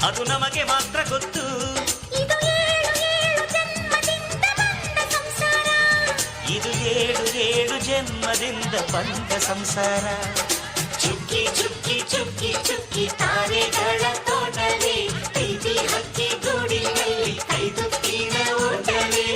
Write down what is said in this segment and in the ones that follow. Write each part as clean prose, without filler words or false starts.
ಅದು ನಮಗೆ ಮಾತ್ರ ಗೊತ್ತು. ಇದು ಏಳು ಏಳು ಜನ್ಮದಿಂದ ಬಂದ ಸಂಸಾರ. ಇದು ಏಳು ಏಳು ಜನ್ಮದಿಂದ ಬಂದ ಸಂಸಾರ. ಚುಕ್ಕಿ ಚುಕ್ಕಿ ಚುಕ್ಕಿ ಚುಕ್ಕಿ ತಾರೆಗಳ ತೋಟವೇ, ಪ್ರೀತಿ ಹಕ್ಕಿ ಗೂಡಿನಲ್ಲಿ ಕೈದುತ್ತಿನ ಓಟವೇ.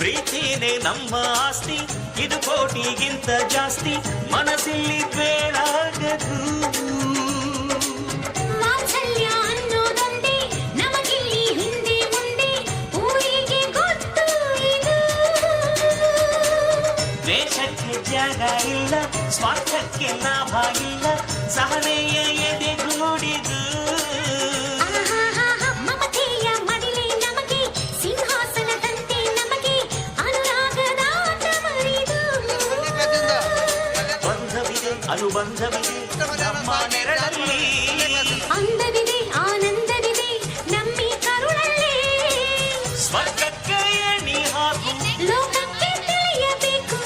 ಪ್ರೀತಿನೇ ನಮ್ಮ ಆಸ್ತಿ, ಇದು ಕೋಟಿಗಿಂತ ಜಾಸ್ತಿ. ಮನಸ್ಸಿಲ್ಲಿ ಬೇಡಾಗದು. ವಾತ್ಸಲ್ಯ ಅನ್ನೋದೊಂದೇ ನಮಗಿಲ್ಲಿ ಹಿಂದೆ ಮುಂದೆ ಊರಿಗೆ ಗೊತ್ತು ಇದು. ದ್ವೇಷಕ್ಕೆ ಜಾಗ ಇಲ್ಲ, ಸ್ವಾರ್ಥಕ್ಕೆ ಲಾಭ ಇಲ್ಲ, ಸಹನೆಯ ಎದೆಗೂಡಿದು. ಮಮತೆಯ ಮಡಿಲೆ ನಮಗೆ, ಸಿಂಹಾಸನದಂತೆ ನಮಗೆ ಅನುರಾಗದ ತವರಿದು. ಬಂಧವಿದೆ ಅನುಬಂಧವಿದೆ ನಮ್ಮ ನೆರಳಲ್ಲಿ. ಅಂದವಿದೆ ಆನಂದವಿದೆ ನಮ್ಮಿ ಕರುಳಲ್ಲಿ. ಸ್ವರ್ಗಕ್ಕೆ ಎಣಿ ಹಾಕು, ಲೋಕಕ್ಕೆ ತಿಳಿಯಬೇಕು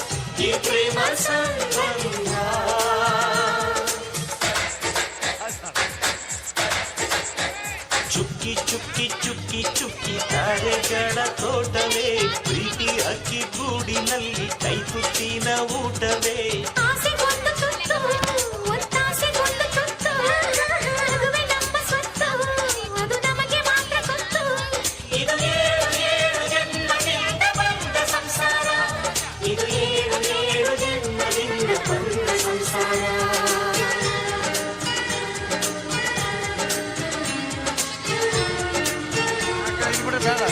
ಈ ಪ್ರೇಮ ಸಂಬಂಧ. ಚುಕ್ಕಿ ಚುಕ್ಕಿ ಚುಕ್ಕಿ ಚುಕ್ಕಿ ತಾರೆಗಳ ತೋಟವೇ, ಪ್ರೀತಿ ಅಕ್ಕಿ ಗೂಡಿನಲ್ಲಿ ಕೈತುತ್ತಿನ ಊಟವೇ. ಆಸೆಗೊಂದು ತುತ್ತು, ಒತ್ತಾಸೆಗೊಂದು ತುತ್ತು, ಅದುವೇ ನಮ್ಮ ಸ್ವತ್ತು, ಅದು ನಮಗೆ ಮಾತ್ರ ಗೊತ್ತು. ಇದು ಏಳು ಏಳು ಜನ್ಮದಿಂದ ಬಂದ ಸಂಸಾರ. ಇದು ಏಳು ಏಳು ಜನ್ಮದಿಂದ ಬಂದ ಸಂಸಾರ. ಬೇಡ